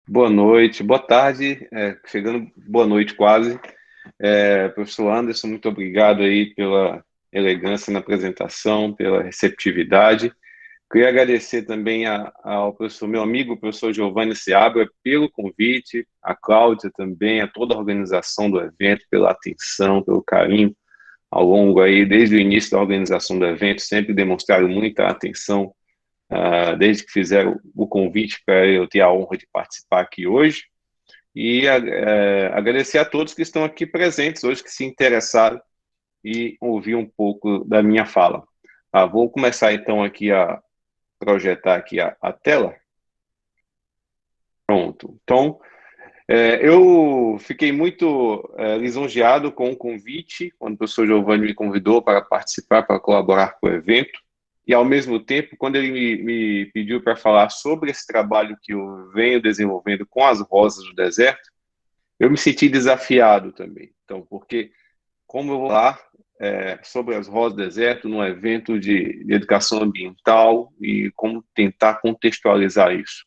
Boa noite, boa tarde, chegando boa noite quase. Professor Anderson, muito obrigado aí pela elegância na apresentação, pela receptividade. Queria agradecer também ao professor, meu amigo, o professor Giovanni Seabra, pelo convite, a Cláudia também, a toda a organização do evento, pela atenção, pelo carinho ao longo aí, desde o início da organização do evento, sempre demonstraram muita atenção, desde que fizeram o convite para eu ter a honra de participar aqui hoje. E agradecer a todos que estão aqui presentes hoje, que se interessaram e ouvir um pouco da minha fala. Vou começar então aqui a projetar aqui a tela. Pronto. Então, eu fiquei muito lisonjeado com o convite, quando o professor Giovanni me convidou para participar, para colaborar com o evento, e ao mesmo tempo, quando ele me pediu para falar sobre esse trabalho que eu venho desenvolvendo com as rosas do deserto, eu me senti desafiado também. Então, porque como eu vou lá sobre as rosas do deserto num evento de educação ambiental e como tentar contextualizar isso.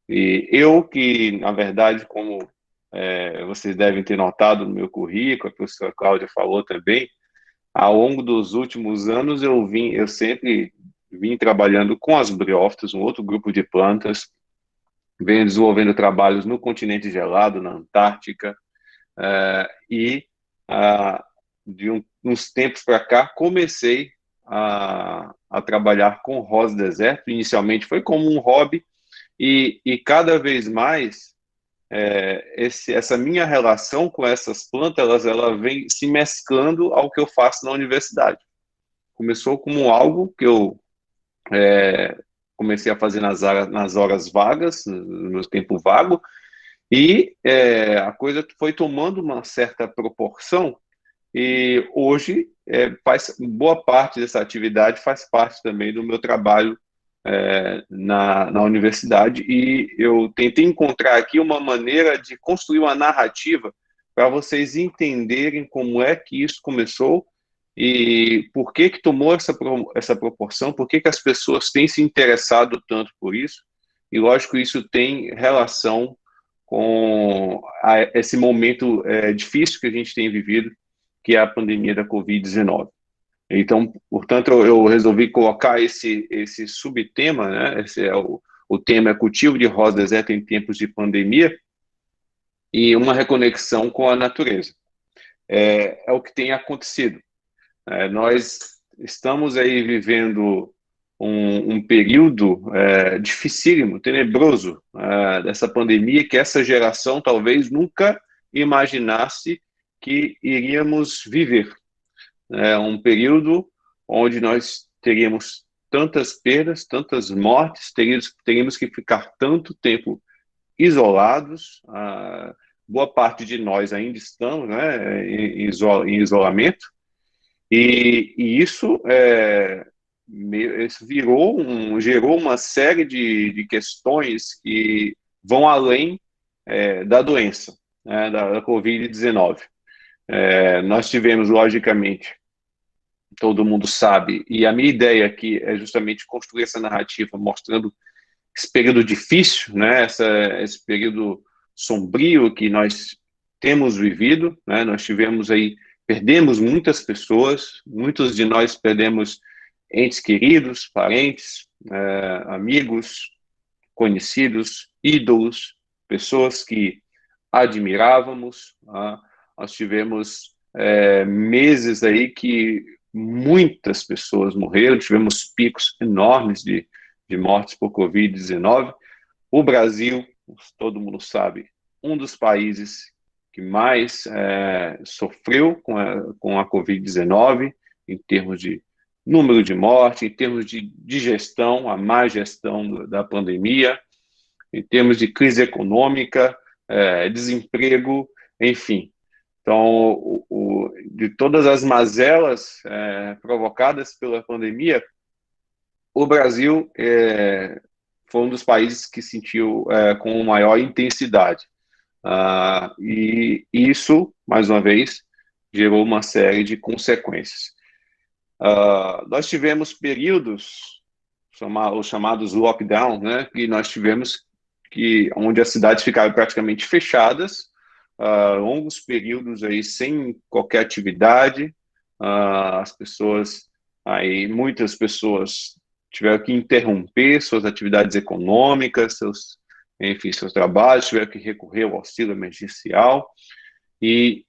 E eu que, na verdade, como vocês devem ter notado no meu currículo, a professora Cláudia falou também, ao longo dos últimos anos eu sempre vim trabalhando com as briófitas, um outro grupo de plantas, venho desenvolvendo trabalhos no continente gelado, na Antártica, e de uns tempos para cá comecei a trabalhar com rosa deserto. Inicialmente foi como um hobby e cada vez mais essa minha relação com essas plantas ela vem se mesclando ao que eu faço na universidade. Começou como algo que eu comecei a fazer nas horas vagas, no meu tempo vago, e a coisa foi tomando uma certa proporção e hoje boa parte dessa atividade faz parte também do meu trabalho na universidade e eu tentei encontrar aqui uma maneira de construir uma narrativa para vocês entenderem como é que isso começou e por que que tomou essa proporção, por que que as pessoas têm se interessado tanto por isso e lógico isso tem relação com esse momento difícil que a gente tem vivido, que é a pandemia da Covid-19. Então, portanto, eu resolvi colocar esse subtema, né? Esse é o tema é cultivo de rosa deserta em tempos de pandemia e uma reconexão com a natureza. É o que tem acontecido. Nós estamos aí vivendo um período dificílimo, tenebroso dessa pandemia que essa geração talvez nunca imaginasse que iríamos viver. Um período onde nós teríamos tantas perdas, tantas mortes, teríamos que ficar tanto tempo isolados. Boa parte de nós ainda estamos, né, em isolamento, e isso gerou uma série de questões que vão além da doença, né, da Covid-19. Nós tivemos, logicamente, todo mundo sabe, e a minha ideia aqui é justamente construir essa narrativa mostrando esse período difícil, né, esse período sombrio que nós temos vivido, né, nós tivemos aí, perdemos muitas pessoas, muitos de nós perdemos entes queridos, parentes, amigos, conhecidos, ídolos, pessoas que admirávamos. Nós tivemos meses aí que muitas pessoas morreram, tivemos picos enormes de mortes por Covid-19. O Brasil, todo mundo sabe, um dos países que mais sofreu com a Covid-19, em termos de número de mortes, em termos de gestão, a má gestão da pandemia, em termos de crise econômica, desemprego, enfim. Então, de todas as mazelas provocadas pela pandemia, o Brasil foi um dos países que sentiu com maior intensidade. E isso, mais uma vez, gerou uma série de consequências. Nós tivemos períodos, os chamados lockdown, né, que nós tivemos onde as cidades ficaram praticamente fechadas, longos períodos aí sem qualquer atividade, as pessoas, aí muitas pessoas tiveram que interromper suas atividades econômicas, seus trabalhos, tiveram que recorrer ao auxílio emergencial, e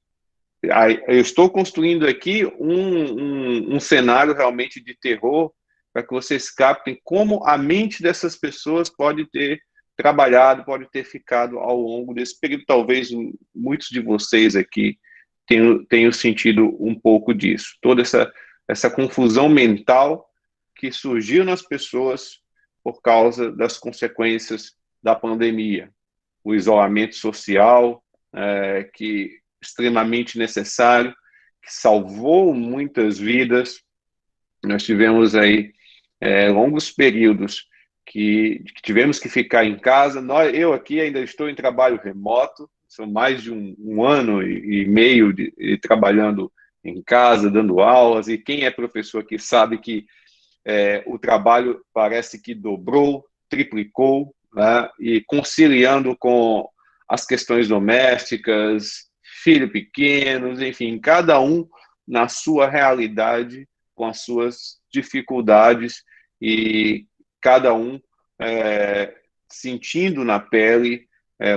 aí, eu estou construindo aqui um cenário realmente de terror para que vocês captem como a mente dessas pessoas pode ter trabalhado, pode ter ficado ao longo desse período. Talvez muitos de vocês aqui tenham sentido um pouco disso. Toda essa confusão mental que surgiu nas pessoas por causa das consequências da pandemia. O isolamento social, que extremamente necessário, que salvou muitas vidas. Nós tivemos aí longos períodos que tivemos que ficar em casa. Eu aqui ainda estou em trabalho remoto, são mais de um ano e meio trabalhando em casa, dando aulas, e quem é professor aqui sabe que o trabalho parece que dobrou, triplicou, né? E conciliando com as questões domésticas, filhos pequenos, enfim, cada um na sua realidade, com as suas dificuldades, e cada um sentindo na pele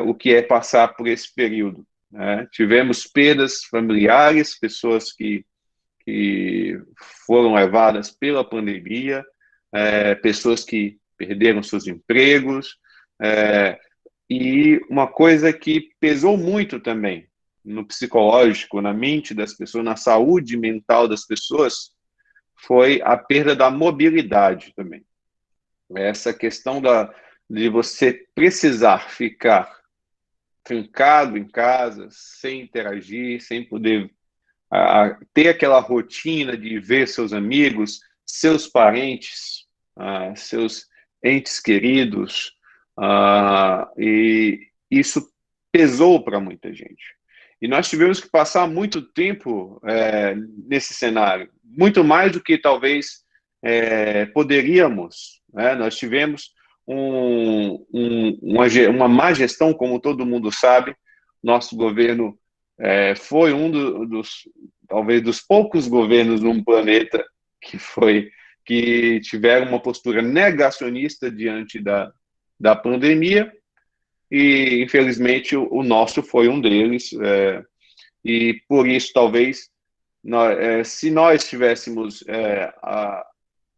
o que é passar por esse período, né? Tivemos perdas familiares, pessoas que foram levadas pela pandemia, pessoas que perderam seus empregos, e uma coisa que pesou muito também no psicológico, na mente das pessoas, na saúde mental das pessoas, foi a perda da mobilidade também. Essa questão de você precisar ficar trancado em casa, sem interagir, sem poder ter aquela rotina de ver seus amigos, seus parentes, seus entes queridos, e isso pesou para muita gente. E nós tivemos que passar muito tempo nesse cenário, muito mais do que talvez poderíamos, né? Nós tivemos uma má gestão, como todo mundo sabe. Nosso governo foi talvez dos poucos governos no planeta que tiveram uma postura negacionista diante da pandemia, e infelizmente o nosso foi um deles, e por isso talvez se nós tivéssemos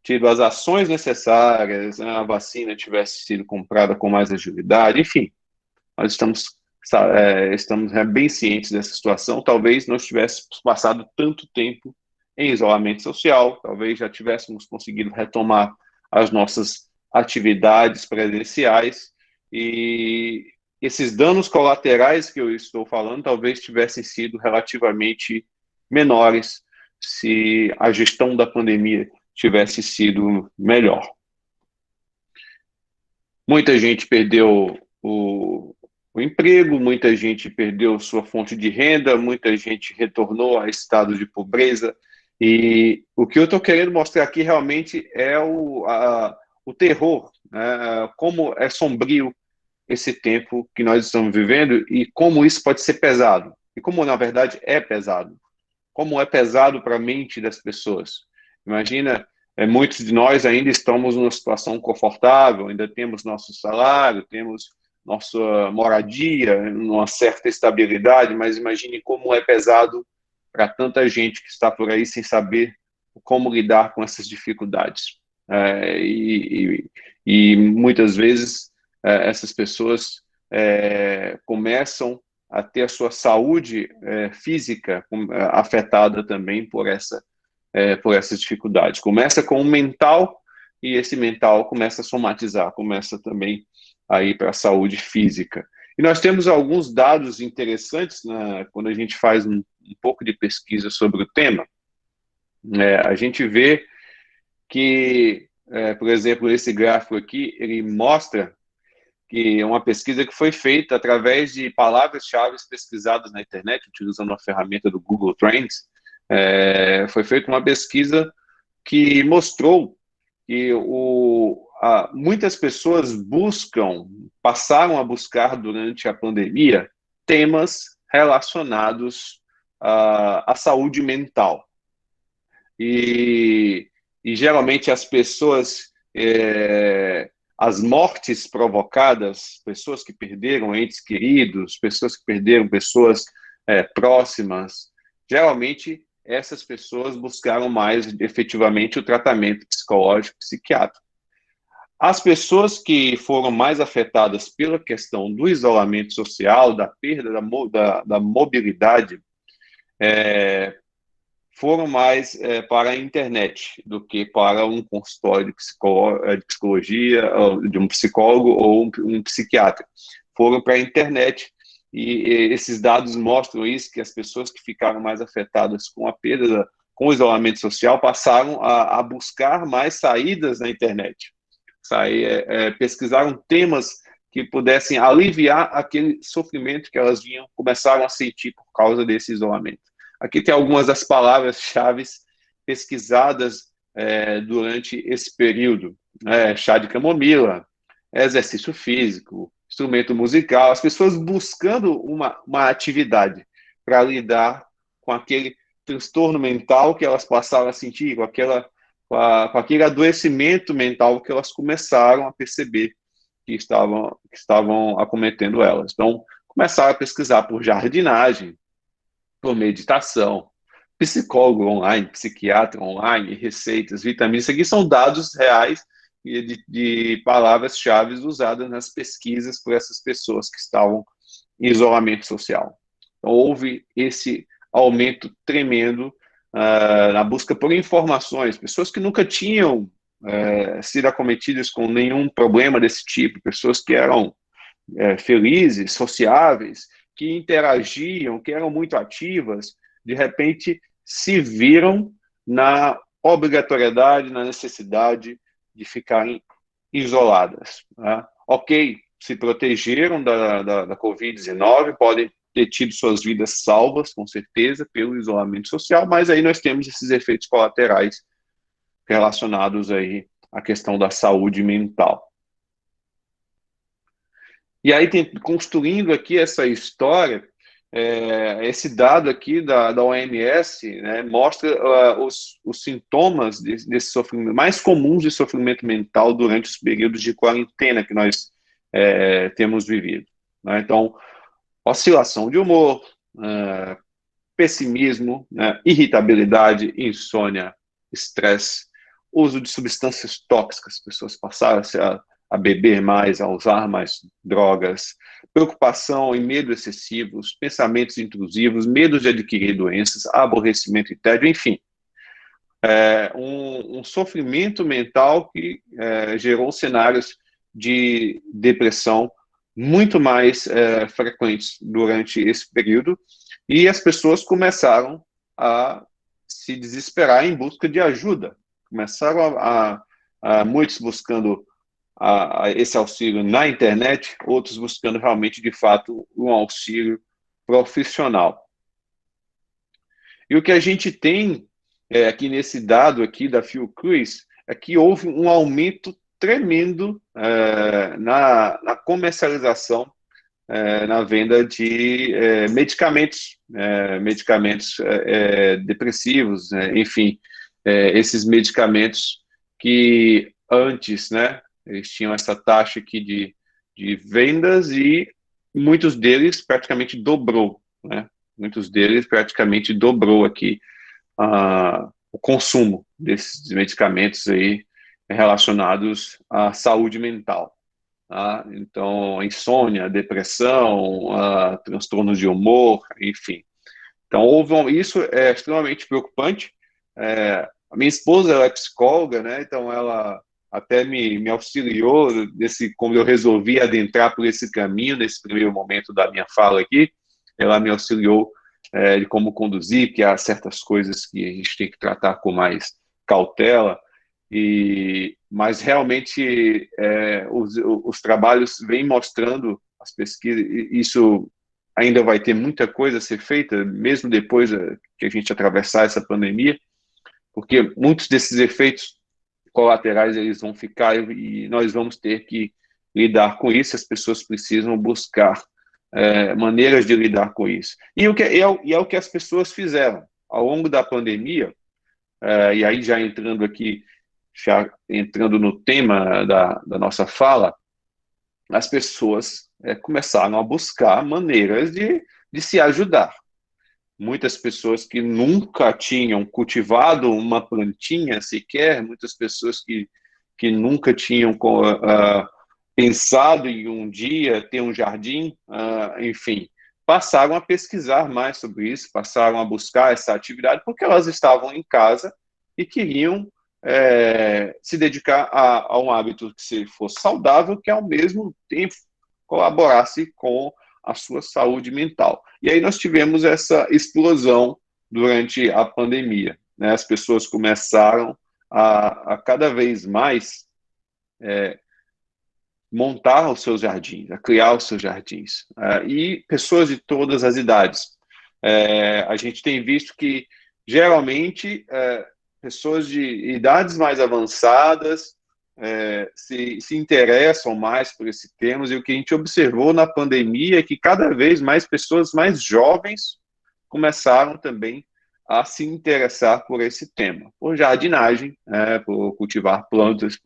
tido as ações necessárias, a vacina tivesse sido comprada com mais agilidade, enfim, nós estamos bem cientes dessa situação. Talvez nós tivéssemos passado tanto tempo em isolamento social, talvez já tivéssemos conseguido retomar as nossas atividades presenciais, e esses danos colaterais que eu estou falando talvez tivessem sido relativamente menores se a gestão da pandemia tivesse sido melhor. Muita gente perdeu o emprego, muita gente perdeu sua fonte de renda, muita gente retornou a estado de pobreza, e o que eu estou querendo mostrar aqui realmente é o terror, né? Como é sombrio esse tempo que nós estamos vivendo e como isso pode ser pesado, e como na verdade é pesado, como é pesado para a mente das pessoas. Imagina, muitos de nós ainda estamos numa situação confortável, ainda temos nosso salário, temos nossa moradia, uma certa estabilidade, mas imagine como é pesado para tanta gente que está por aí sem saber como lidar com essas dificuldades. E muitas vezes essas pessoas começam a ter a sua saúde física afetada também por essas dificuldades. Começa com o mental, e esse mental começa a somatizar, começa também a ir para a saúde física. E nós temos alguns dados interessantes, né, quando a gente faz um pouco de pesquisa sobre o tema. A gente vê que, por exemplo, esse gráfico aqui, ele mostra que é uma pesquisa que foi feita através de palavras-chave pesquisadas na internet, utilizando a ferramenta do Google Trends. Foi feita uma pesquisa que mostrou que muitas pessoas passaram a buscar durante a pandemia temas relacionados à saúde mental. E geralmente as pessoas, as mortes provocadas, pessoas que perderam entes queridos, pessoas que perderam pessoas próximas, geralmente essas pessoas buscaram mais efetivamente o tratamento psicológico, psiquiátrico. As pessoas que foram mais afetadas pela questão do isolamento social, da perda da mobilidade, foram mais para a internet do que para um consultório de psicologia, de um psicólogo ou um psiquiatra. Foram para a internet e esses dados mostram isso, que as pessoas que ficaram mais afetadas com a perda, com o isolamento social, passaram a buscar mais saídas na internet. Pesquisaram temas que pudessem aliviar aquele sofrimento que elas começaram a sentir por causa desse isolamento. Aqui tem algumas das palavras-chave pesquisadas durante esse período. Chá de camomila, exercício físico, instrumento musical, as pessoas buscando uma atividade para lidar com aquele transtorno mental que elas passaram a sentir, com aquele adoecimento mental que elas começaram a perceber que estavam acometendo elas. Então, começaram a pesquisar por jardinagem, por meditação, psicólogo online, psiquiatra online, receitas, vitaminas. Isso aqui são dados reais de palavras-chave usadas nas pesquisas por essas pessoas que estavam em isolamento social. Então, houve esse aumento tremendo na busca por informações, pessoas que nunca tinham sido acometidas com nenhum problema desse tipo, pessoas que eram felizes, sociáveis, que interagiam, que eram muito ativas, de repente se viram na obrigatoriedade, na necessidade de ficarem isoladas. Né? Ok, se protegeram da Covid-19, podem ter tido suas vidas salvas, com certeza, pelo isolamento social, mas aí nós temos esses efeitos colaterais relacionados aí à questão da saúde mental. E aí, construindo aqui essa história, esse dado aqui da OMS, né, mostra os sintomas desse sofrimento, mais comuns de sofrimento mental durante os períodos de quarentena que nós temos vivido. Né? Então, oscilação de humor, pessimismo, irritabilidade, insônia, estresse, uso de substâncias tóxicas, pessoas passaram a beber mais, a usar mais drogas, preocupação e medo excessivos, pensamentos intrusivos, medo de adquirir doenças, aborrecimento e tédio, enfim. Um sofrimento mental que gerou cenários de depressão muito mais frequentes durante esse período, e as pessoas começaram a se desesperar em busca de ajuda. Começaram muitos buscando esse auxílio na internet, outros buscando realmente, de fato, um auxílio profissional. E o que a gente tem aqui nesse dado aqui da Fiocruz é que houve um aumento tremendo na comercialização, na venda de medicamentos depressivos, enfim, esses medicamentos que antes, né, eles tinham essa taxa aqui de vendas e muitos deles praticamente dobrou, né? Muitos deles praticamente dobrou aqui o consumo desses medicamentos aí relacionados à saúde mental. Tá? Então, insônia, depressão, transtornos de humor, enfim. Então, isso é extremamente preocupante. A minha esposa ela é psicóloga, né? Então ela até me auxiliou quando eu resolvi adentrar por esse caminho, nesse primeiro momento da minha fala aqui, ela me auxiliou de como conduzir, que há certas coisas que a gente tem que tratar com mais cautela, mas realmente os trabalhos vêm mostrando, as pesquisas, isso ainda vai ter muita coisa a ser feita, mesmo depois que a gente atravessar essa pandemia, porque muitos desses efeitos colaterais eles vão ficar e nós vamos ter que lidar com isso. As pessoas precisam buscar maneiras de lidar com isso. E é o que as pessoas fizeram ao longo da pandemia. E aí já entrando no tema da nossa fala, as pessoas começaram a buscar maneiras de se ajudar. Muitas pessoas que nunca tinham cultivado uma plantinha sequer, muitas pessoas que nunca tinham pensado em um dia ter um jardim, enfim, passaram a pesquisar mais sobre isso, passaram a buscar essa atividade, porque elas estavam em casa e queriam se dedicar a um hábito que fosse saudável, que ao mesmo tempo colaborasse com a sua saúde mental. E aí nós tivemos essa explosão durante a pandemia, né? As pessoas começaram a cada vez mais montar os seus jardins, a criar os seus jardins. E pessoas de todas as idades. A gente tem visto que, geralmente, pessoas de idades mais avançadas se interessam mais por esse tema, e o que a gente observou na pandemia é que cada vez mais pessoas mais jovens começaram também a se interessar por esse tema, por jardinagem, por cultivar plantas,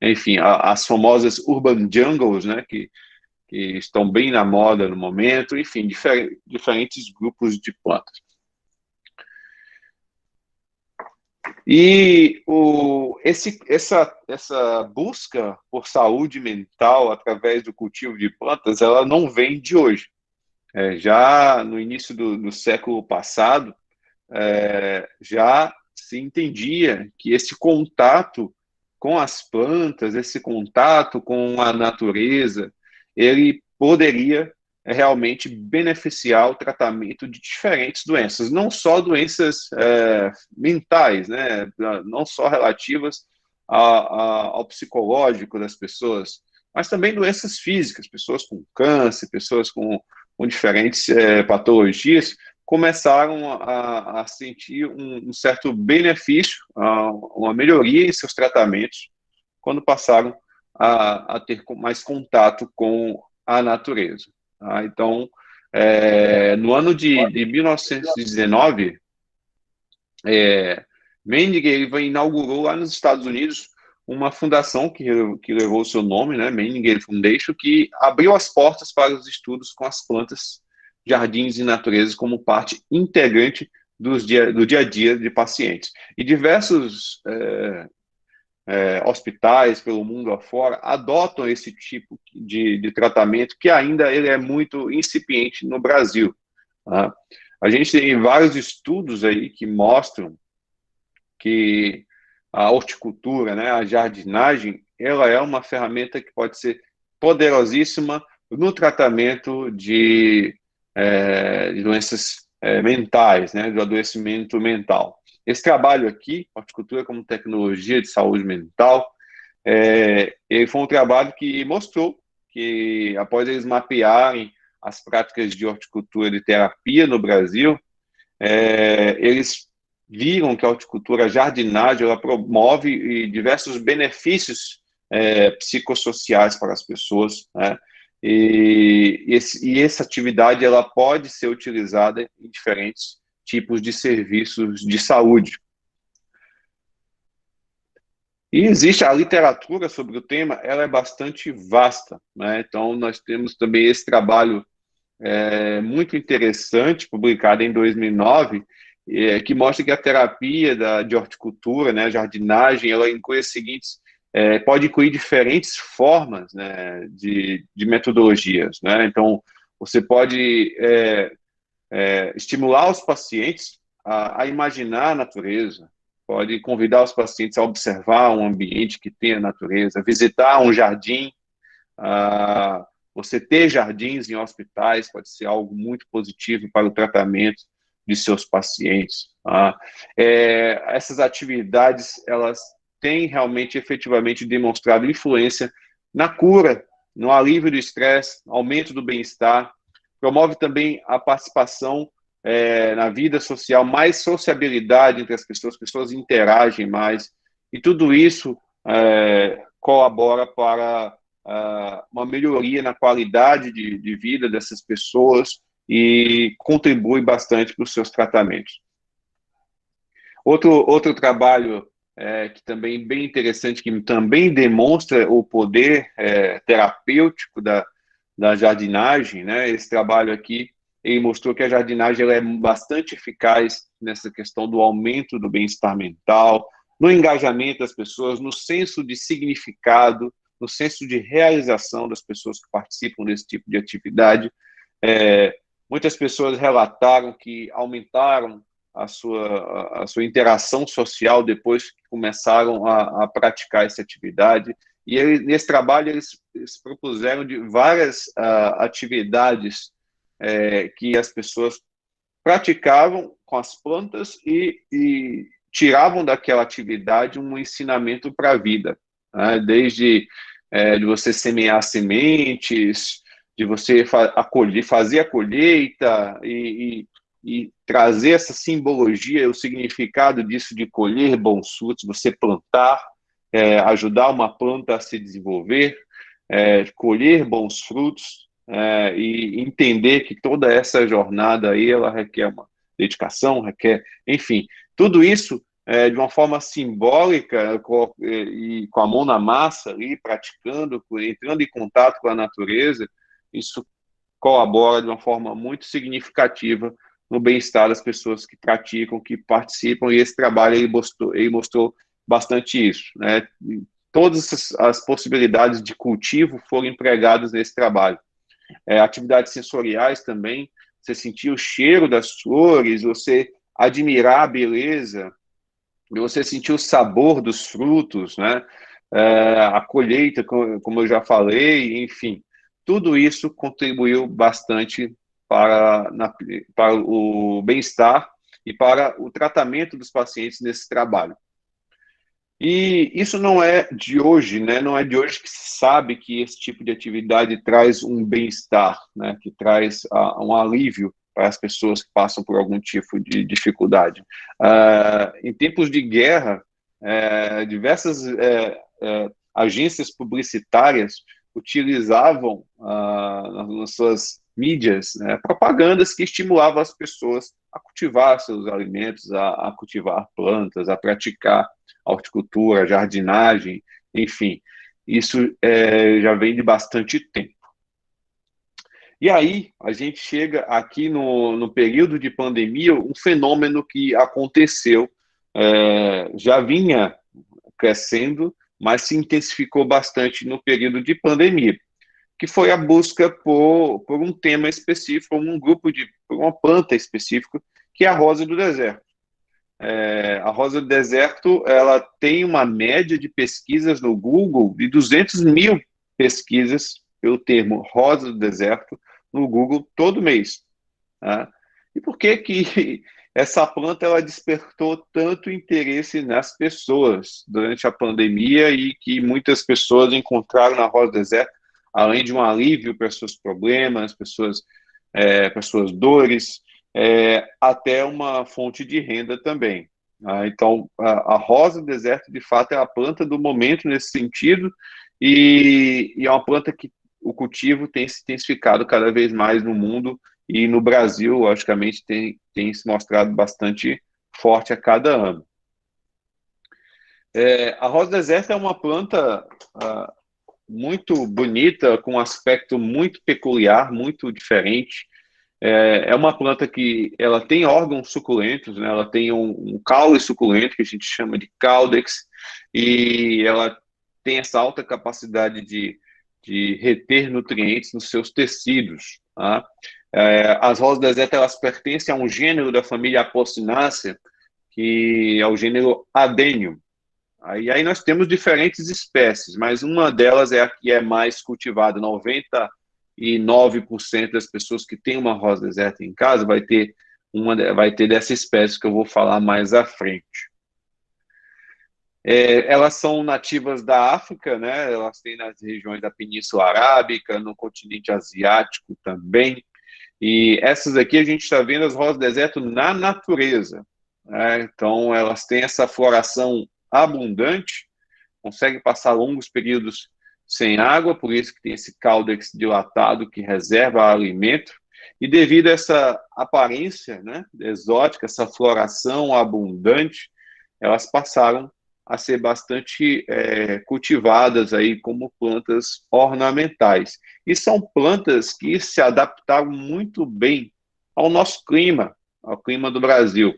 enfim, as famosas urban jungles, né, que estão bem na moda no momento, enfim, diferentes grupos de plantas. E essa busca por saúde mental através do cultivo de plantas, ela não vem de hoje. Já no início do século passado, já se entendia que esse contato com as plantas, esse contato com a natureza, ele poderia realmente beneficiar o tratamento de diferentes doenças, não só doenças mentais, né? Não só relativas ao psicológico das pessoas, mas também doenças físicas, pessoas com câncer, pessoas com diferentes patologias, começaram a sentir um certo benefício, uma melhoria em seus tratamentos, quando passaram a ter mais contato com a natureza. Então, no ano de 1919, Menninger inaugurou lá nos Estados Unidos uma fundação que levou o seu nome, né, Menninger Foundation, que abriu as portas para os estudos com as plantas, jardins e natureza como parte integrante do dia a dia de pacientes. E diversos hospitais pelo mundo afora adotam esse tipo de tratamento, que ainda ele é muito incipiente no Brasil. Tá? A gente tem vários estudos aí que mostram que a horticultura, né, a jardinagem, ela é uma ferramenta que pode ser poderosíssima no tratamento de doenças mentais, né, do adoecimento mental. Esse trabalho aqui, Horticultura como Tecnologia de Saúde Mental, ele foi um trabalho que mostrou que, após eles mapearem as práticas de horticultura de terapia no Brasil, eles viram que a horticultura, a jardinagem, ela promove diversos benefícios psicossociais para as pessoas, né? E essa atividade ela pode ser utilizada em diferentes tipos de serviços de saúde. E existe a literatura sobre o tema, ela é bastante vasta, né? Então, nós temos também esse trabalho muito interessante, publicado em 2009, que mostra que a terapia de horticultura, né, jardinagem, ela inclui as seguintes, pode incluir diferentes formas, né, de metodologias, né? Então, você pode estimular os pacientes a imaginar a natureza, pode convidar os pacientes a observar um ambiente que tem a natureza, visitar um jardim, você ter jardins em hospitais pode ser algo muito positivo para o tratamento de seus pacientes. Essas atividades, elas têm realmente, efetivamente, demonstrado influência na cura, no alívio do estresse, aumento do bem-estar, promove também a participação na vida social, mais sociabilidade entre as pessoas interagem mais, e tudo isso colabora para uma melhoria na qualidade de vida dessas pessoas e contribui bastante para os seus tratamentos. Outro trabalho que também bem interessante, que também demonstra o poder terapêutico da jardinagem, né? Esse trabalho aqui, ele mostrou que a jardinagem ela é bastante eficaz nessa questão do aumento do bem-estar mental, no engajamento das pessoas, no senso de significado, no senso de realização das pessoas que participam desse tipo de atividade. Muitas pessoas relataram que aumentaram a sua interação social depois que começaram a praticar essa atividade. E nesse trabalho eles propuseram de várias atividades que as pessoas praticavam com as plantas e tiravam daquela atividade um ensinamento para a vida, né? Desde de você semear sementes, de você fazer a colheita e trazer essa simbologia, o significado disso de colher bons frutos, você plantar, ajudar uma planta a se desenvolver, colher bons frutos, e entender que toda essa jornada aí, ela requer uma dedicação, requer, enfim, tudo isso de uma forma simbólica e com a mão na massa ali, praticando, entrando em contato com a natureza, isso colabora de uma forma muito significativa no bem-estar das pessoas que praticam, que participam, e esse trabalho ele mostrou bastante isso, né? Todas as possibilidades de cultivo foram empregadas nesse trabalho. Atividades sensoriais também, você sentir o cheiro das flores, você admirar a beleza, você sentir o sabor dos frutos, né? A colheita, como eu já falei, enfim, tudo isso contribuiu bastante para o bem-estar e para o tratamento dos pacientes nesse trabalho. E isso não é de hoje, né? Não é de hoje que se sabe que esse tipo de atividade traz um bem-estar, né? Que traz um alívio para as pessoas que passam por algum tipo de dificuldade. Em tempos de guerra, diversas agências publicitárias utilizavam nas suas mídias, né, propagandas que estimulavam as pessoas a cultivar seus alimentos, a cultivar plantas, a praticar horticultura, jardinagem, enfim. Isso já vem de bastante tempo. E aí, a gente chega aqui no período de pandemia, um fenômeno que aconteceu, já vinha crescendo, mas se intensificou bastante no período de pandemia, que foi a busca por um tema específico, por uma planta específica, que é a rosa do deserto. A rosa do deserto, ela tem uma média de pesquisas no Google de 200 mil pesquisas pelo termo rosa do deserto no Google todo mês. Tá? E por que essa planta ela despertou tanto interesse nas pessoas durante a pandemia e que muitas pessoas encontraram na rosa do deserto, além de um alívio para seus problemas, para suas dores, até uma fonte de renda também. Então, a rosa do deserto, de fato, é a planta do momento nesse sentido e é uma planta que o cultivo tem se intensificado cada vez mais no mundo e no Brasil, logicamente, tem se mostrado bastante forte a cada ano. A rosa do deserto é uma planta muito bonita, com um aspecto muito peculiar, muito diferente. É uma planta que ela tem órgãos suculentos, né? Ela tem um caule suculento, que a gente chama de caudex, e ela tem essa alta capacidade de reter nutrientes nos seus tecidos. Tá? As rosas do deserto, elas pertencem a um gênero da família Apocynaceae, que é o gênero Adenium. Aí nós temos diferentes espécies, mas uma delas é a que é mais cultivada. 99% das pessoas que têm uma rosa do deserto em casa vai ter dessa espécie que eu vou falar mais à frente. Elas são nativas da África, né? Elas têm nas regiões da Península Arábica, no continente asiático também. E essas aqui a gente está vendo as rosas do deserto na natureza, né? Então elas têm essa floração abundante consegue passar longos períodos sem água, por isso que tem esse caudex dilatado que reserva alimento. E devido a essa aparência, né, exótica, essa floração abundante, elas passaram a ser bastante cultivadas aí como plantas ornamentais. E são plantas que se adaptaram muito bem ao nosso clima, ao clima do Brasil.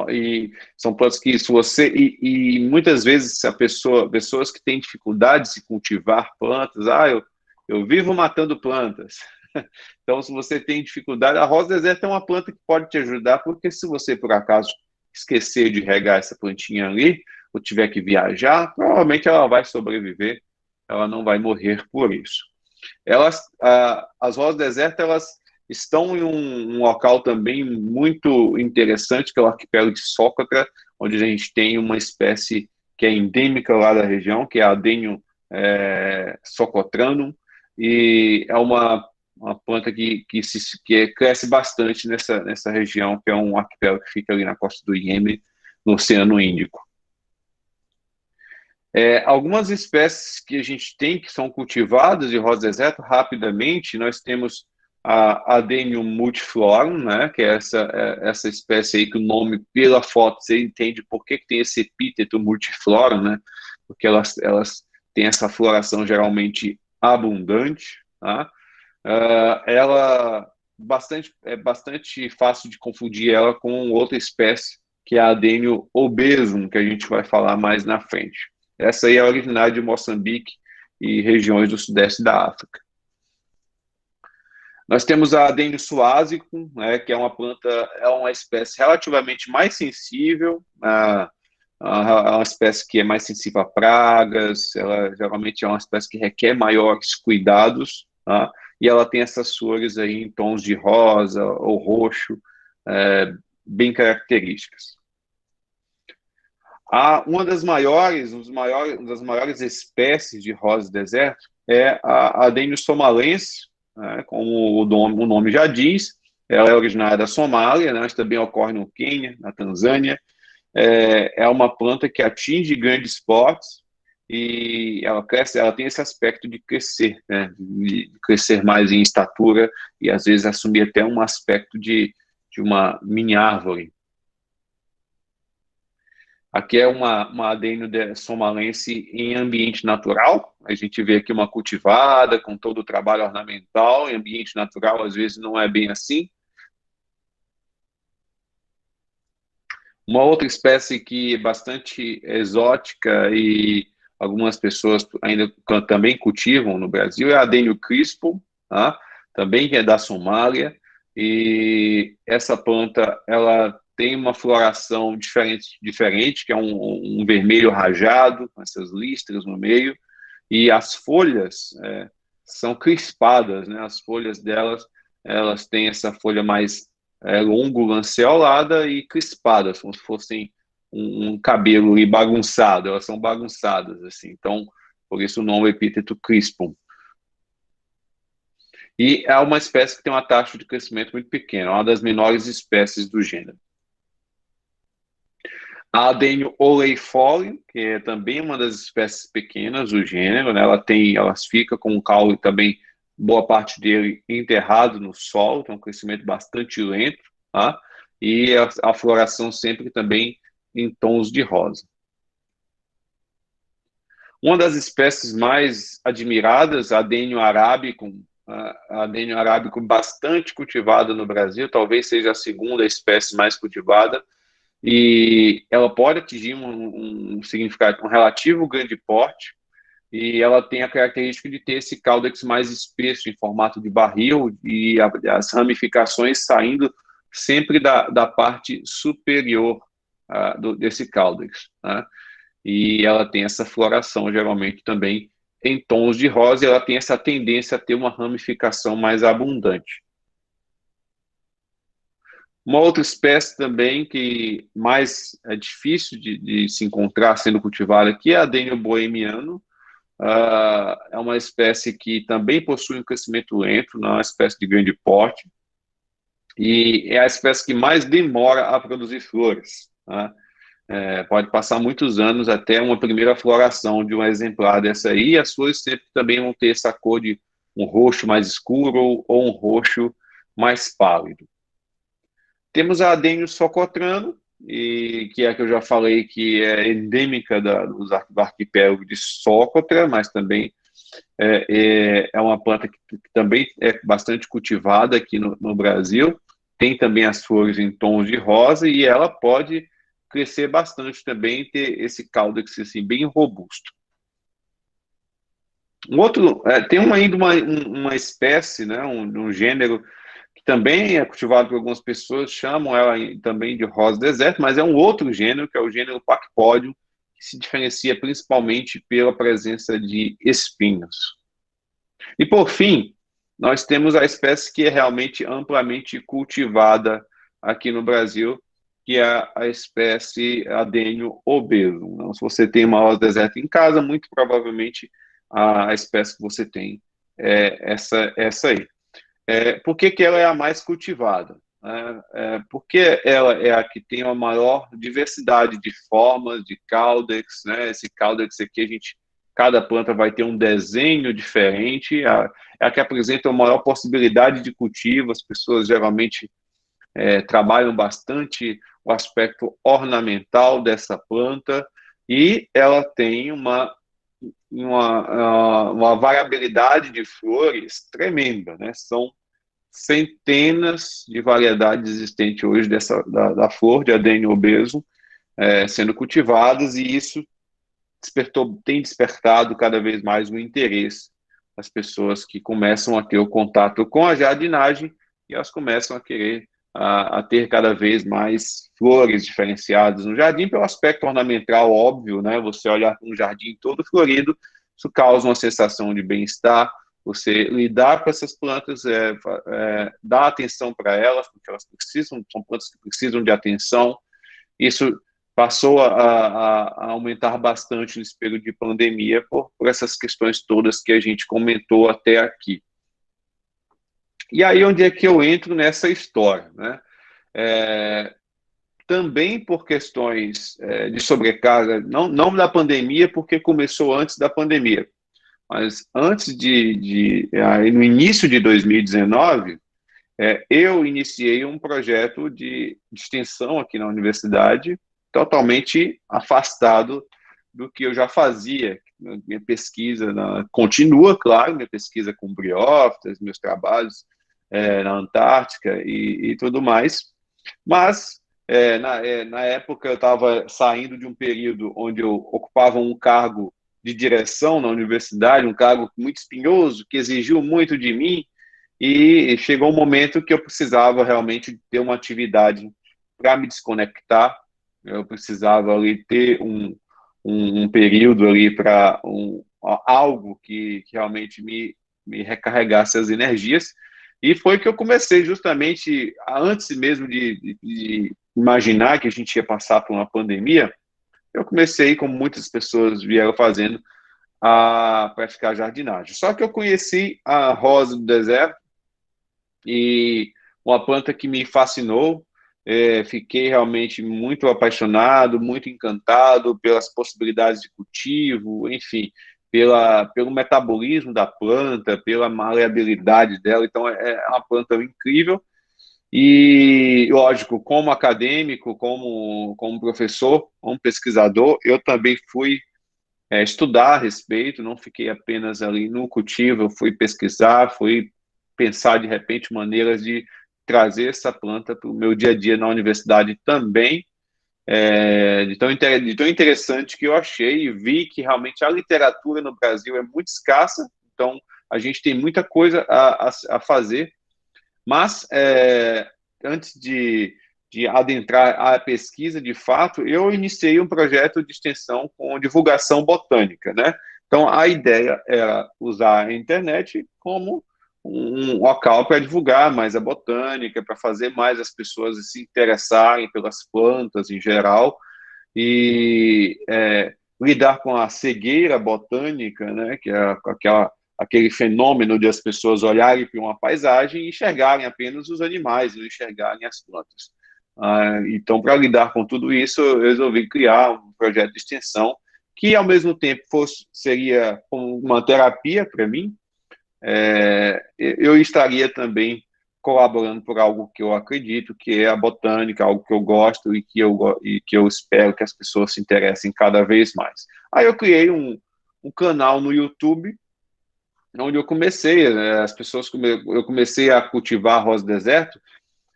E são plantas que se você e muitas vezes pessoas que têm dificuldades de cultivar plantas, eu vivo matando plantas. Então, se você tem dificuldade, a rosa deserta é uma planta que pode te ajudar, porque se você por acaso esquecer de regar essa plantinha ali, ou tiver que viajar, provavelmente ela vai sobreviver, ela não vai morrer por isso. As rosas desertas, elas estão em um local também muito interessante, que é o arquipélago de Socotra, onde a gente tem uma espécie que é endêmica lá da região, que é a Adenium socotranum, e é uma planta que cresce bastante nessa região, que é um arquipélago que fica ali na costa do Iêmen, no Oceano Índico. Algumas espécies que a gente tem que são cultivadas de rosa deserta, rapidamente, nós temos a Adenium multiflorum, né, que é essa espécie aí que o nome, pela foto, você entende por que tem esse epíteto multiflorum, né, porque elas têm essa floração geralmente abundante, tá? Ela é bastante fácil de confundir ela com outra espécie, que é a Adenium obesum, que a gente vai falar mais na frente. Essa aí é originária de Moçambique e regiões do sudeste da África. Nós temos a Adenium suazicum, né, que é uma espécie relativamente mais sensível, é uma espécie que é mais sensível a pragas, ela geralmente é uma espécie que requer maiores cuidados, tá? E ela tem essas flores aí em tons de rosa ou roxo, bem características. Uma das maiores espécies de rosa do deserto é a Adenium somalense, né, como o nome já diz. Ela é originária da Somália, né, mas também ocorre no Quênia, na Tanzânia. É uma planta que atinge grandes portes e ela tem esse aspecto de crescer, né, de crescer mais em estatura e às vezes assumir até um aspecto de uma mini árvore. Aqui é uma Adenium somalense em ambiente natural. A gente vê aqui uma cultivada com todo o trabalho ornamental. Em ambiente natural, às vezes, não é bem assim. Uma outra espécie que é bastante exótica e algumas pessoas ainda também cultivam no Brasil é a Adenium crispum, tá? Também que é da Somália. E essa planta, ela tem uma floração diferente, que é um vermelho rajado, com essas listras no meio, e as folhas são crispadas, né? As folhas delas, elas têm essa folha mais longo-lanceolada e crispadas, como se fossem um cabelo e bagunçado, elas são bagunçadas, assim, então, por isso o nome epíteto crispum. E é uma espécie que tem uma taxa de crescimento muito pequena, é uma das menores espécies do gênero. A Adenium oleifolia, que é também uma das espécies pequenas do gênero, né? Elas ficam com o caule também, boa parte dele enterrado no solo, tem um crescimento bastante lento, tá? E a floração sempre também em tons de rosa. Uma das espécies mais admiradas, a Adenium arabicum, a Adenium arabicum bastante cultivada no Brasil, talvez seja a segunda espécie mais cultivada, e ela pode atingir um significado, um relativo grande porte, e ela tem a característica de ter esse caudex mais espesso, em formato de barril, e as ramificações saindo sempre da parte superior desse caudex, né? E ela tem essa floração, geralmente, também em tons de rosa, e ela tem essa tendência a ter uma ramificação mais abundante. Uma outra espécie também que mais é difícil de se encontrar sendo cultivada aqui é a Adenium bohemiano. É uma espécie que também possui um crescimento lento, não é uma espécie de grande porte, e é a espécie que mais demora a produzir flores, tá? Pode passar muitos anos até uma primeira floração de um exemplar dessa aí, e as flores sempre também vão ter essa cor de um roxo mais escuro ou um roxo mais pálido. Temos a Adênio socotrano, que é a que eu já falei que é endêmica do arquipélago de Socotra, mas também é uma planta que também é bastante cultivada aqui no Brasil. Tem também as flores em tons de rosa e ela pode crescer bastante também, ter esse caudex assim, bem robusto. Tem ainda uma espécie, né, um gênero que também é cultivado por algumas pessoas, chamam ela também de rosa deserto, mas é um outro gênero, que é o gênero Pachypodium, que se diferencia principalmente pela presença de espinhos. E, por fim, nós temos a espécie que é realmente amplamente cultivada aqui no Brasil, que é a espécie Adênio obeso. Então, se você tem uma rosa deserta em casa, muito provavelmente a espécie que você tem é essa aí. Por que ela é a mais cultivada? Porque ela é a que tem a maior diversidade de formas, de caudex, né? Esse caudex aqui, cada planta vai ter um desenho diferente, é a que apresenta a maior possibilidade de cultivo. As pessoas geralmente trabalham bastante o aspecto ornamental dessa planta, e ela tem uma variabilidade de flores tremenda, né? São centenas de variedades existentes hoje da flor de Adênio obeso sendo cultivadas, e isso tem despertado cada vez mais o interesse das pessoas que começam a ter o contato com a jardinagem, e elas começam a querer a ter cada vez mais flores diferenciadas no jardim, pelo aspecto ornamental óbvio, né? Você olhar para um jardim todo florido, isso causa uma sensação de bem-estar. Você lidar com essas plantas, dar atenção para elas, porque elas precisam, são plantas que precisam de atenção. Isso passou a aumentar bastante nesse período de pandemia por essas questões todas que a gente comentou até aqui. E aí, onde é que eu entro nessa história, né? Também por questões de sobrecarga, não da pandemia, porque começou antes da pandemia, mas antes no início de 2019, eu iniciei um projeto de extensão aqui na universidade, totalmente afastado do que eu já fazia. Minha pesquisa continua, claro, minha pesquisa com briófitas, meus trabalhos na Antártica e tudo mais, mas na época eu estava saindo de um período onde eu ocupava um cargo de direção na universidade, um cargo muito espinhoso, que exigiu muito de mim, e chegou um momento que eu precisava realmente ter uma atividade para me desconectar. Eu precisava ali ter um período ali para algo que realmente me recarregasse as energias. E foi que eu comecei justamente, antes mesmo de imaginar que a gente ia passar por uma pandemia, eu comecei, como muitas pessoas vieram fazendo, a praticar jardinagem. Só que eu conheci a rosa do deserto, e uma planta que me fascinou. Fiquei realmente muito apaixonado, muito encantado pelas possibilidades de cultivo, enfim, pelo metabolismo da planta, pela maleabilidade dela. Então, é uma planta incrível. E, lógico, como acadêmico, como professor, como pesquisador, eu também fui estudar a respeito, não fiquei apenas ali no cultivo, eu fui pesquisar, fui pensar, de repente, maneiras de trazer essa planta para o meu dia a dia na universidade também, de tão interessante que eu achei, e vi que realmente a literatura no Brasil é muito escassa, então a gente tem muita coisa a fazer, mas antes de adentrar a pesquisa, de fato, eu iniciei um projeto de extensão com divulgação botânica, né? Então, a ideia era usar a internet como um local para divulgar mais a botânica, para fazer mais as pessoas se interessarem pelas plantas em geral, e lidar com a cegueira botânica, né? Que é aquele fenômeno de as pessoas olharem para uma paisagem e enxergarem apenas os animais, não enxergarem as plantas. Então, para lidar com tudo isso, eu resolvi criar um projeto de extensão que, ao mesmo tempo, seria uma terapia para mim. Eu estaria também colaborando por algo que eu acredito, que é a botânica, algo que eu gosto e que eu espero que as pessoas se interessem cada vez mais. Aí eu criei um canal no YouTube, onde eu comecei, né, eu comecei a cultivar arroz deserto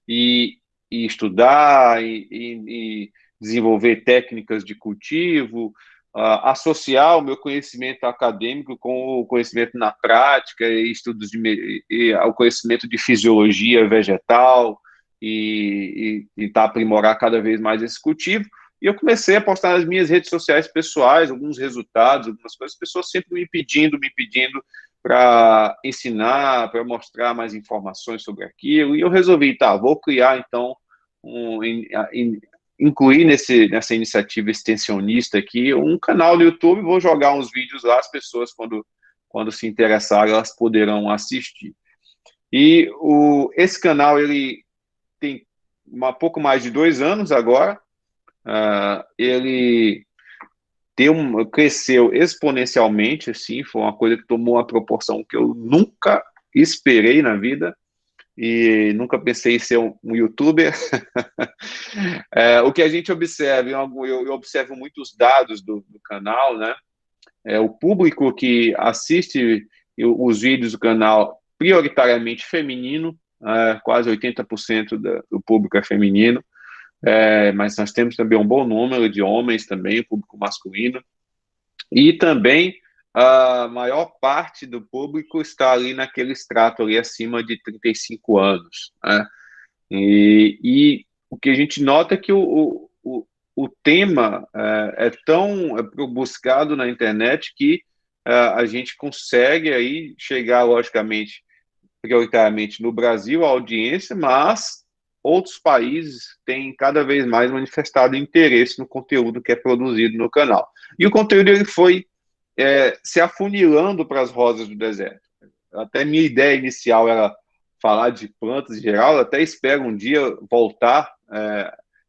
e, e estudar e desenvolver técnicas de cultivo, associar o meu conhecimento acadêmico com o conhecimento na prática e estudos o conhecimento de fisiologia vegetal e tentar aprimorar cada vez mais esse cultivo. E eu comecei a postar nas minhas redes sociais pessoais alguns resultados, algumas coisas, pessoas sempre me pedindo para ensinar, para mostrar mais informações sobre aquilo, e eu resolvi, tá, vou criar, então, incluir nessa iniciativa extensionista aqui um canal no YouTube, vou jogar uns vídeos lá, as pessoas, quando se interessarem, elas poderão assistir. E esse canal, ele tem pouco mais de 2 anos agora, ele cresceu exponencialmente, assim, foi uma coisa que tomou uma proporção que eu nunca esperei na vida e nunca pensei em ser um youtuber. O que a gente observa, eu observo muitos dados do canal, né? O público que assiste os vídeos do canal, prioritariamente feminino, quase 80% do público é feminino, mas nós temos também um bom número de homens também, público masculino. E também a maior parte do público está ali naquele extrato ali acima de 35 anos, né? E o que a gente nota é que o tema é tão buscado na internet que a gente consegue aí chegar, logicamente, prioritariamente no Brasil, a audiência, mas outros países têm cada vez mais manifestado interesse no conteúdo que é produzido no canal. E o conteúdo ele foi se afunilando para as rosas do deserto. Até minha ideia inicial era falar de plantas em geral, eu até espero um dia voltar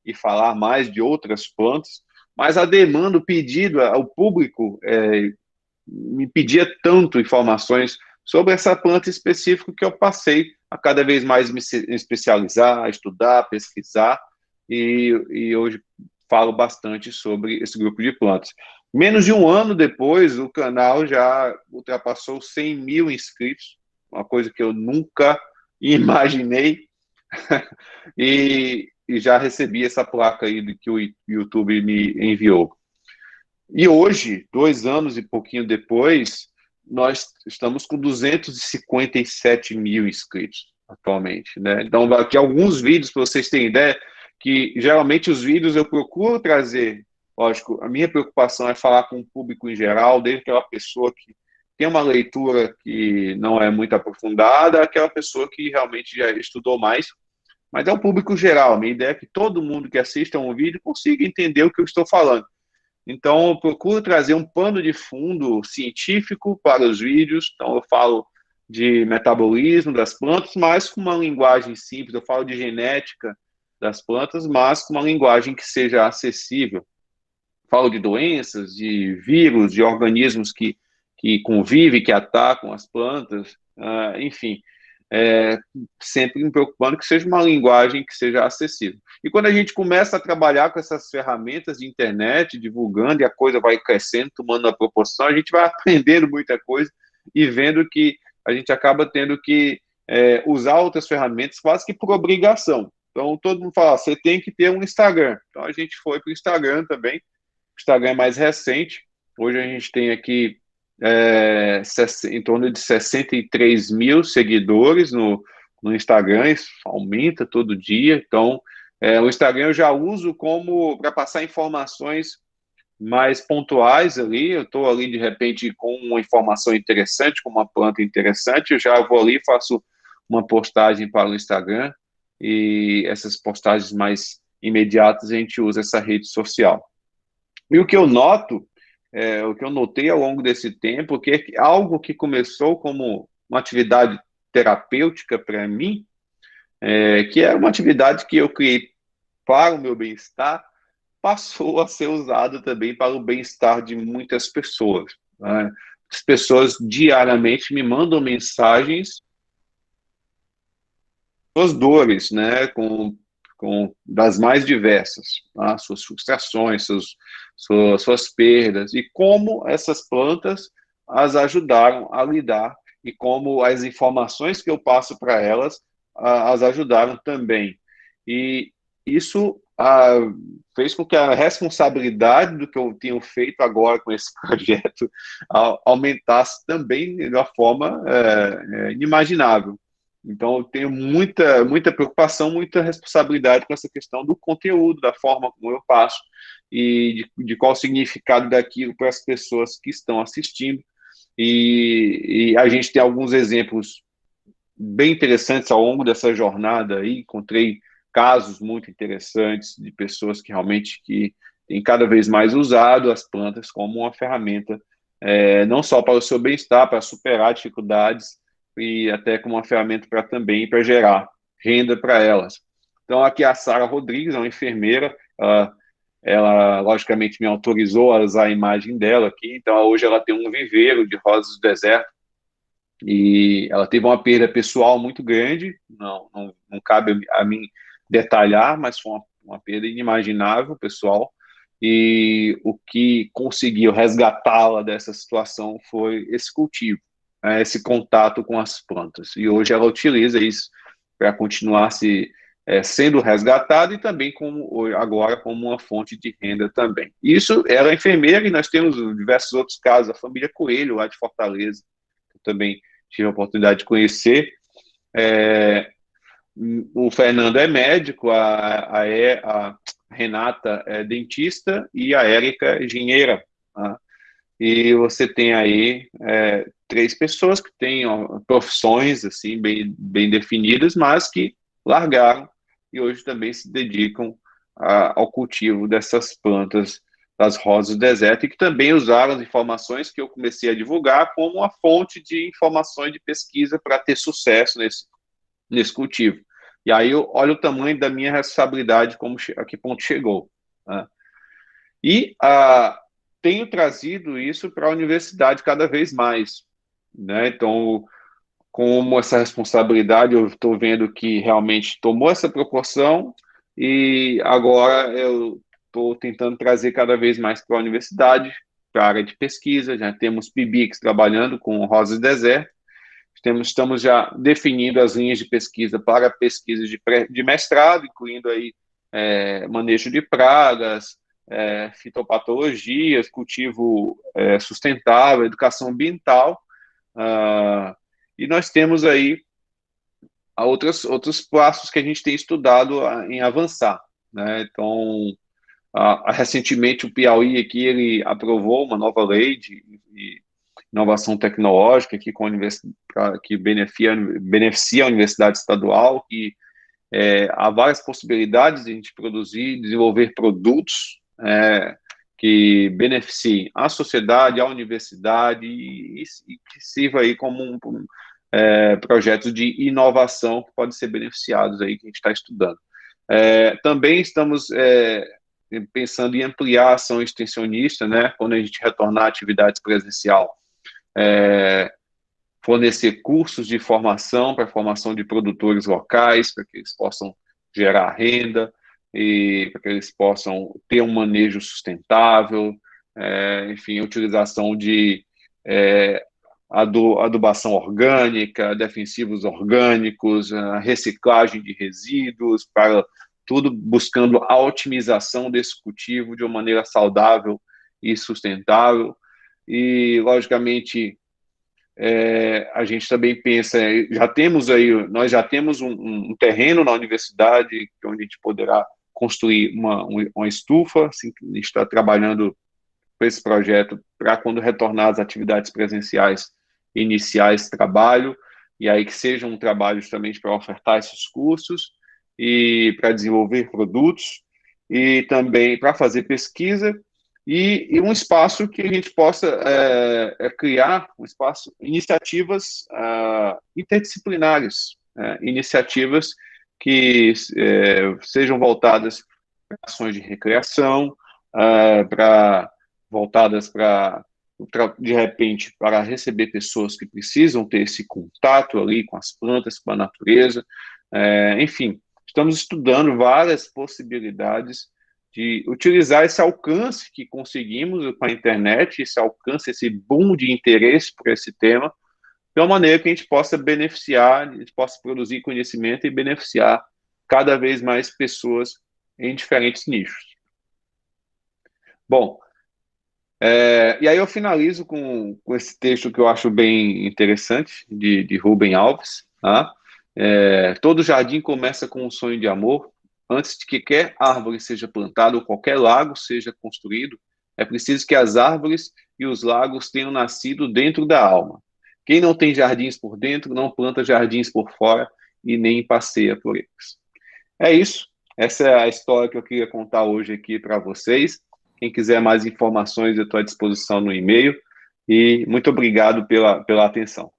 e falar mais de outras plantas, mas a demanda, o pedido, o público me pedia tanto informações sobre essa planta específica que eu passei a cada vez mais me especializar, a estudar, pesquisar, e hoje falo bastante sobre esse grupo de plantas. Menos de um ano depois, o canal já ultrapassou 100 mil inscritos, uma coisa que eu nunca imaginei, e já recebi essa placa aí que o YouTube me enviou. E hoje, 2 anos e pouquinho depois, nós estamos com 257 mil inscritos atualmente, né? Então, aqui alguns vídeos, para vocês terem ideia, que geralmente os vídeos eu procuro trazer, lógico, a minha preocupação é falar com o público em geral, desde aquela pessoa que tem uma leitura que não é muito aprofundada, aquela pessoa que realmente já estudou mais, mas é o público geral. A minha ideia é que todo mundo que assista um vídeo consiga entender o que eu estou falando. Então, eu procuro trazer um pano de fundo científico para os vídeos. Então, eu falo de metabolismo das plantas, mas com uma linguagem simples. Eu falo de genética das plantas, mas com uma linguagem que seja acessível. Falo de doenças, de vírus, de organismos que convivem, que atacam as plantas, enfim. Sempre me preocupando que seja uma linguagem que seja acessível. E quando a gente começa a trabalhar com essas ferramentas de internet, divulgando, e a coisa vai crescendo, tomando a proporção, a gente vai aprendendo muita coisa e vendo que a gente acaba tendo que usar outras ferramentas quase que por obrigação. Então, todo mundo fala, você tem que ter um Instagram. Então, a gente foi para o Instagram também. O Instagram é mais recente. Hoje a gente tem aqui em torno de 63 mil seguidores no Instagram, isso aumenta todo dia. Então, o Instagram eu já uso como para passar informações mais pontuais ali. Eu estou ali, de repente, com uma informação interessante, com uma planta interessante, eu já vou ali, faço uma postagem para o Instagram, e essas postagens mais imediatas a gente usa essa rede social. E o que eu noto, o que eu notei ao longo desse tempo, que é algo que começou como uma atividade terapêutica para mim, que é uma atividade que eu criei para o meu bem-estar, passou a ser usado também para o bem-estar de muitas pessoas, né? As pessoas diariamente me mandam mensagens, suas dores, né, com das mais diversas, tá? Suas frustrações, suas perdas, e como essas plantas as ajudaram a lidar, e como as informações que eu passo para elas as ajudaram também. E isso fez com que a responsabilidade do que eu tenho feito agora com esse projeto aumentasse também de uma forma inimaginável. Então, eu tenho muita preocupação, muita responsabilidade com essa questão do conteúdo, da forma como eu passo e de qual o significado daquilo para as pessoas que estão assistindo. E a gente tem alguns exemplos bem interessantes ao longo dessa jornada aí. Encontrei casos muito interessantes de pessoas que realmente têm cada vez mais usado as plantas como uma ferramenta, não só para o seu bem-estar, para superar dificuldades, e até como uma ferramenta para também para gerar renda para elas. Então, aqui a Sara Rodrigues, é uma enfermeira, ela logicamente me autorizou a usar a imagem dela aqui, então hoje ela tem um viveiro de rosas do deserto, e ela teve uma perda pessoal muito grande, não cabe a mim detalhar, mas foi uma perda inimaginável, pessoal, e o que conseguiu resgatá-la dessa situação foi esse cultivo, né, esse contato com as plantas, e hoje ela utiliza isso para continuar sendo resgatada, e também agora como uma fonte de renda também. Isso, ela é enfermeira, e nós temos diversos outros casos, a família Coelho, lá de Fortaleza, também tive a oportunidade de conhecer. É, o Fernando é médico, a Renata é dentista e a Érica é engenheira. Tá? E você tem aí três pessoas que têm profissões assim bem definidas, mas que largaram e hoje também se dedicam ao cultivo dessas plantas das rosas do deserto, e que também usaram as informações que eu comecei a divulgar como uma fonte de informações de pesquisa para ter sucesso nesse cultivo. E aí olha o tamanho da minha responsabilidade, a que ponto chegou. Né? E tenho trazido isso para a universidade cada vez mais. Né? Então, como essa responsabilidade, eu estou vendo que realmente tomou essa proporção, e agora eu estou tentando trazer cada vez mais para a universidade, para a área de pesquisa. Já temos PIBICs trabalhando com rosas do deserto, estamos já definindo as linhas de pesquisa para pesquisas de mestrado, incluindo aí manejo de pragas, fitopatologias, cultivo sustentável, educação ambiental. E nós temos aí outros passos que a gente tem estudado em avançar. Né? Então, recentemente o Piauí aqui ele aprovou uma nova lei de inovação tecnológica aqui que beneficia a Universidade Estadual, e há várias possibilidades de a gente produzir, desenvolver produtos que beneficiem a sociedade, a universidade, e que sirva aí como projetos de inovação que podem ser beneficiados aí, que a gente está estudando. Também estamos pensando em ampliar a ação extensionista, né, quando a gente retornar à atividade presencial, fornecer cursos de formação para a formação de produtores locais, para que eles possam gerar renda e para que eles possam ter um manejo sustentável, enfim, a utilização de adubação orgânica, defensivos orgânicos, a reciclagem de resíduos, para tudo buscando a otimização desse cultivo de uma maneira saudável e sustentável. E, logicamente, a gente também pensa, nós já temos um terreno na universidade onde a gente poderá construir uma estufa, assim, a gente está trabalhando com esse projeto para, quando retornar às atividades presenciais, iniciar esse trabalho, e aí que seja um trabalho justamente para ofertar esses cursos e para desenvolver produtos, e também para fazer pesquisa, e um espaço que a gente possa criar iniciativas interdisciplinares, iniciativas que sejam voltadas ações de recreação, voltadas para, de repente, para receber pessoas que precisam ter esse contato ali com as plantas, com a natureza. Enfim, estamos estudando várias possibilidades de utilizar esse alcance que conseguimos com a internet, esse alcance, esse boom de interesse por esse tema, de uma maneira que a gente possa beneficiar, a gente possa produzir conhecimento e beneficiar cada vez mais pessoas em diferentes nichos. Bom, e aí eu finalizo com esse texto que eu acho bem interessante, de Rubem Alves. Tá? Todo jardim começa com um sonho de amor. Antes de que qualquer árvore seja plantada ou qualquer lago seja construído, é preciso que as árvores e os lagos tenham nascido dentro da alma. Quem não tem jardins por dentro, não planta jardins por fora e nem passeia por eles. É isso. Essa é a história que eu queria contar hoje aqui para vocês. Quem quiser mais informações, eu estou à disposição no e-mail. E muito obrigado pela atenção.